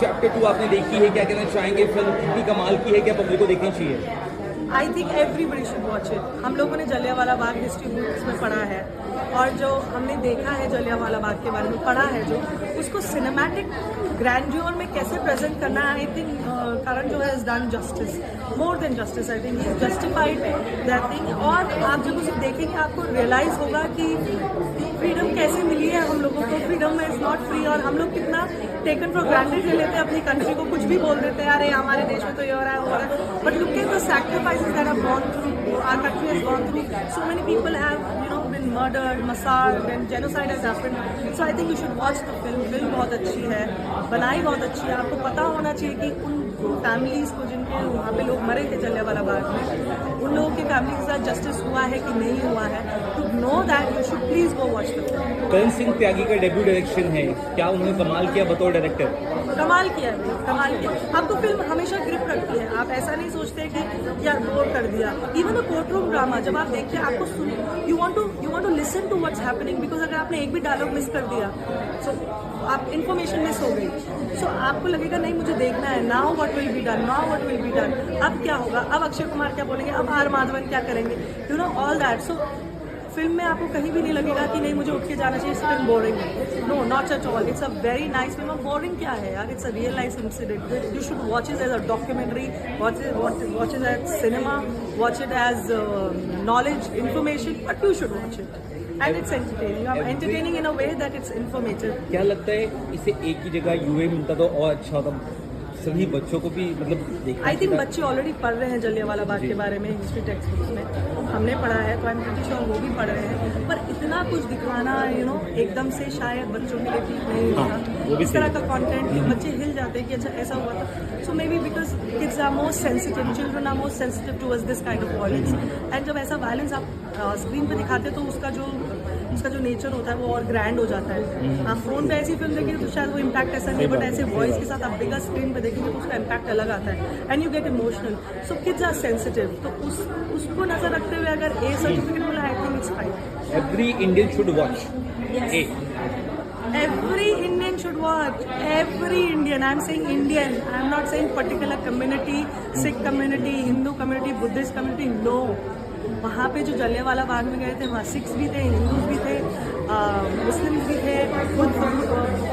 Chapter 2 आपने देखी है, क्या कहना चाहेंगे? फिल्म कितनी कमाल की है, क्या पब्लिक को देखनी चाहिए? I think everybody should watch it. हम लोगों ने जलियांवाला बाग हिस्ट्री बुक्स में पढ़ा है, और जो हमने देखा है जलियांवाला बाग के बारे में पढ़ा है, जो उसको सिनेमैटिक ग्रैंड्योर में कैसे प्रेजेंट करना है, आई थिंक करण जो has done justice, more than justice. I think he justified that thing. और आप जब उसे देखेंगे आपको रियलाइज होगा कि फ्रीडम कैसे मिली है हम लोगों को। फ्रीडम इज नॉट फ्री, और हम लोग कितना टेकन फॉर ग्रांटेड ले लेते हैं अपनी कंट्री को। कुछ भी बोल देते हैं, अरे हमारे देश में तो ये हो रहा है, वो हो रहा है। But look at the sacrifices that have gone through, our country has gone through. So many people have, been murdered, massacred, and genocide has happened. So I think you should watch the film. Film बहुत अच्छी है, बनाई बहुत अच्छी है। आपको पता होना चाहिए कि उन फैमिलीज को जिनके वहाँ पे लोग मरे थे जलियांवाला बाग में, उन लोगों की फैमिली के साथ जस्टिस हुआ है कि नहीं हुआ है। To know that you should please go watch the film. Karan Singh Tyagi का डेब्यू डायरेक्शन है, क्या उन्होंने कमाल किया बतौर डायरेक्टर? कमाल किया है, कमाल किया। आपको फिल्म हमेशा ग्रिप रखती है, आप ऐसा नहीं सोचते कि यार बोर कर दिया। Even the court room drama जब आप देखिए, आपको सुन you want to listen to what's happening, because अगर आपने एक भी डायलॉग मिस कर दिया सो आप इन्फॉर्मेशन मिस हो गई। सो आपको लगेगा नहीं मुझे देखना है, now what will be done, now what will be done, अब क्या होगा, अब अक्षय कुमार क्या बोलेंगे, अब आर माधवन क्या करेंगे, ऑल दैट। सो फिल्म में आपको कहीं भी नहीं लगेगा कि नहीं मुझे उठ के जाना चाहिए, फिल्म बोरिंग है। No, not at all. It's a very nice film. Boring क्या है यार, it's a real life incident. You should watch it as a documentary, watch it as cinema, watch it as knowledge, information, but you should watch it. And it's entertaining, entertaining in a way that it's informative. क्या लगता है इसे एक ही जगह UA मिलता तो और अच्छा होता, सभी बच्चों को भी मतलब देखना? आई थिंक बच्चे ऑलरेडी पढ़ रहे हैं जलियांवाला बाग के बारे में हिस्ट्री टेक्स्ट बुक्स में, हमने पढ़ा है, तो आई एम प्रीटी श्योर वो भी पढ़ रहे हैं। पर इतना कुछ दिखाना एकदम से शायद बच्चों के लिए ठीक नहीं होगा। इस तरह का कंटेंट बच्चे हिल जाते हैं कि अच्छा ऐसा हुआ था। So maybe because kids are most sensitive, children are most sensitive towards this kind of violence. And जब ऐसा वायलेंस आप स्क्रीन पे दिखाते हैं तो उसका जो नेचर होता है वो और ग्रैंड हो जाता है। आप फोन पे ऐसी फिल्म देखेंगे तो शायद वो इम्पैक्ट ऐसा नहीं, बट ऐसे वॉइस के साथ आप बिगर स्क्रीन पे देखेंगे तो उसका इम्पैक्ट अलग आता है, and you get emotional. So kids are sensitive, तो उसको नजर रखते हुए अगर ए सर्टिफिकेट मिला, I think it's fine. Every Indian should watch. Every Indian should watch. Every Indian. I'm saying Indian. I'm not saying particular community, Sikh community, Hindu community, Buddhist community. No. वहाँ पे जो जलियांवाला बाग में गए थे वहाँ Sikhs भी थे, हिंदूज भी थे, मुस्लिम्स भी थे,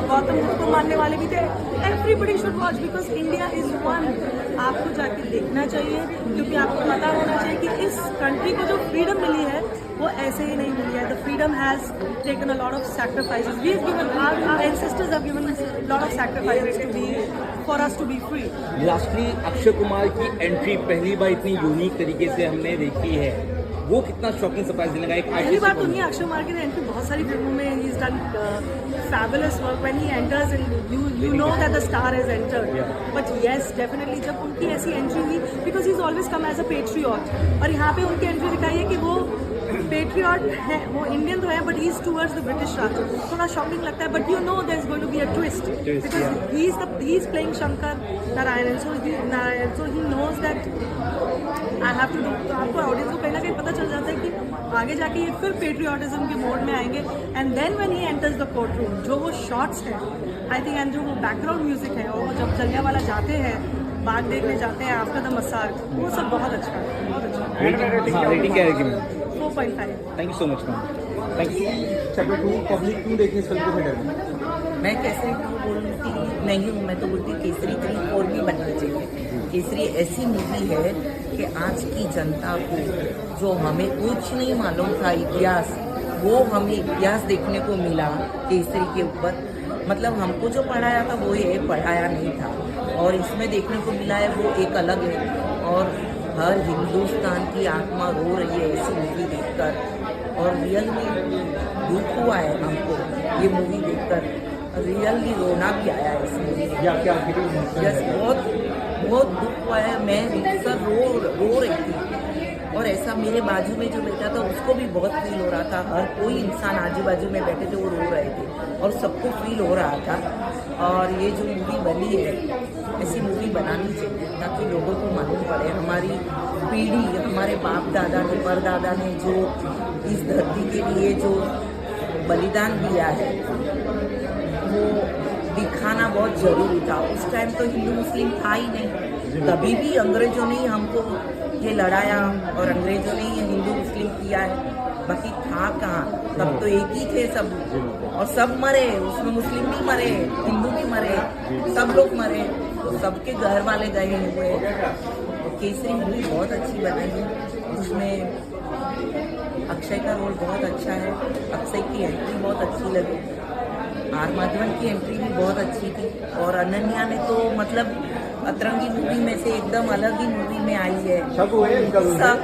गौतम बुद्ध को मानने वाले भी थे। Everybody should watch because India is one. आपको जाके देखना चाहिए, क्योंकि आपको पता होना चाहिए कि इस कंट्री को जो फ्रीडम मिली है वो ऐसे ही नहीं मिली है। The freedom has taken a lot of sacrifices. We have given, our ancestors have given lot of sacrifices to be for us to be free. Lastly Akshay Kumar की एंट्री पहली बार इतनी यूनिक तरीके से हमने देखी है, वो कितना शॉकिंग सरप्राइज देने का एक पहली बार तो नहीं, अक्षय कुमार की एंट्री बहुत सारी फिल्मों में he is done fabulous work when he enters and you know that the star has entered. But yes definitely जब उनकी ऐसी एंट्री हुई, because he is always come as a patriot, और यहाँ पे उनकी एंट्री दिखाई है कि वो पेट्रियट है, वो इंडियन तो है but he is towards the British Raj. थोड़ा शॉकिंग लगता है, but you know there is going to be a twist because he is playing Shankar Narayan, so he knows that I have to do. तो आपको audience को कहीं ना कहीं पता चल जाता है कि आगे जाके ये फिर पेट्रियटिज्म के मोड में आएंगे। And then when he enters the court room, जो वो शॉट्स हैं आई थिंक, एंड जो वो बैकग्राउंड म्यूजिक है, और वो जब जलियांवाला जाते हैं, बाग देखने जाते हैं आफ्टर द मसाक, वो सब बहुत अच्छा है, बहुत अच्छा। रेटिंग क्या रहेगी? 4.5। Thank you so much ma'am. Thank you. Chapter 2 public क्यों देखने इस फिल्म को थिएटर में? मैं केसरी 2 बोलती नहीं हूँ, मैं तो बोलती केसरी 3 और भी बनना चाहिए। केसरी ऐसी मूवी है कि आज की जनता को जो हमें कुछ नहीं मालूम था इतिहास, वो हमें इतिहास देखने को मिला केसरी के ऊपर। मतलब हमको जो पढ़ाया था वो ये पढ़ाया नहीं था, और इसमें देखने को मिला है वो एक अलग है। और हर हिंदुस्तान की आत्मा रो रही है ऐसी मूवी देखकर, और रियल में दुख हुआ है हमको ये मूवी देखकर, रियली रोना भी आया है इस मूवी में। यस, बहुत दुख हुआ है। मैं अक्सर रो रही थी, और ऐसा मेरे बाजू में जो बैठा था उसको भी बहुत फील हो रहा था। हर कोई इंसान आजू बाजू में बैठे थे वो रो रहे थे, और सबको फील हो रहा था। और ये जो मूवी बनी है, ऐसी मूवी बनानी चाहिए ताकि लोगों को मालूम पड़े। हमारी पीढ़ी, हमारे बाप दादा ने, परदादा ने जो इस धरती के लिए जो बलिदान दिया है वो दिखाना बहुत जरूरी था। उस टाइम तो हिंदू मुस्लिम था ही नहीं, तभी भी अंग्रेजों ने ही हमको ये लड़ाया और अंग्रेजों ने ही हिंदू मुस्लिम किया है, बाकी था कहाँ? तब तो एक ही थे सब, और सब मरे, उसमें मुस्लिम भी मरे, हिंदू भी मरे, सब लोग मरे, तो सबके घर वाले गए हुए। तो केसरी मूवी बहुत अच्छी बनाई है, उसमें अक्षय का रोल बहुत अच्छा है, अक्षय की एंट्री बहुत अच्छी लगी, आर माधवन की एंट्री भी बहुत अच्छी थी, और अनन्या ने तो मतलब अतरंगी मूवी में से एकदम अलग ही मूवी में आई है। शक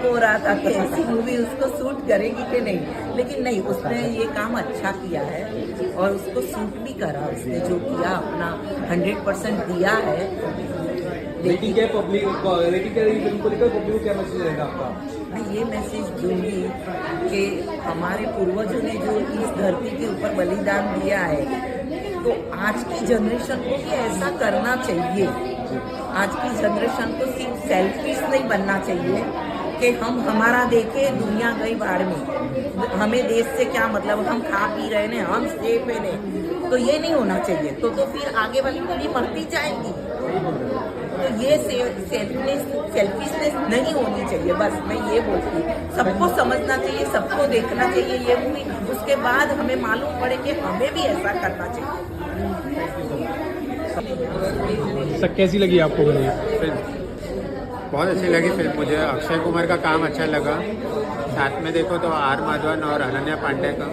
हो रहा था कि ऐसी मूवी उसको सूट करेगी कि नहीं, लेकिन नहीं, उसने ये काम अच्छा किया है और उसको सूट भी करा, उसने जो किया अपना 100% दिया है। रेटिंग क्या पब्लिक फिल्म को लेकर पब्लिक को क्या मैसेज रहेगा आपका? मैं ये मैसेज दूंगी कि हमारे पूर्वजों ने जो इस धरती के ऊपर बलिदान दिया है, तो आज की जनरेशन को भी ऐसा करना चाहिए। आज की जनरेशन को सिर्फ सेल्फिश नहीं बनना चाहिए कि हम हमारा देखे दुनिया गई बाढ़ में, हमें देश से क्या मतलब, हम खा पी रहे हैं, हम सेफ है, तो ये नहीं होना चाहिए। तो फिर आगे वाली पीढ़ी मरती जाएगी। तो ये सेल्फिशनेस नहीं होनी चाहिए, बस मैं ये बोलती हूँ। सबको समझना चाहिए, सबको देखना चाहिए ये मूवी, उसके बाद हमें मालूम पड़े कि हमें भी ऐसा करना चाहिए। सर कैसी लगी आपको मूवी? फिल्म बहुत अच्छी लगी फिल्म मुझे। अक्षय कुमार का काम अच्छा लगा, साथ में देखो तो आर माधवन और अनन्या पांडे का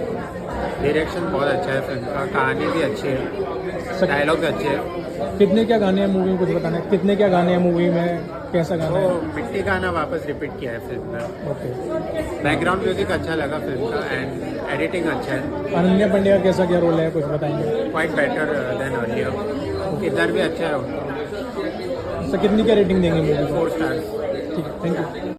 डायरेक्शन बहुत अच्छा है फिल्म का, कहानी भी अच्छी है, डायलॉग भी अच्छे हैं। कितने क्या गाने हैं मूवी में, कुछ बताना है? कितने क्या गाने हैं मूवी में, कैसा गाना वो है? मिट्टी गाना वापस रिपीट किया है फिल्म में। ओके। बैकग्राउंड म्यूजिक अच्छा लगा फिल्म का, एंड एडिटिंग अच्छा है। अनन्या पांडे का कैसा क्या रोल है, कुछ बताएंगे? क्वाइट बेटर देन अर्लियर, इधर भी अच्छा है उनका। सर कितनी क्या रेटिंग देंगे मूवी को? 4 स्टार्स। ठीक है, थैंक यू।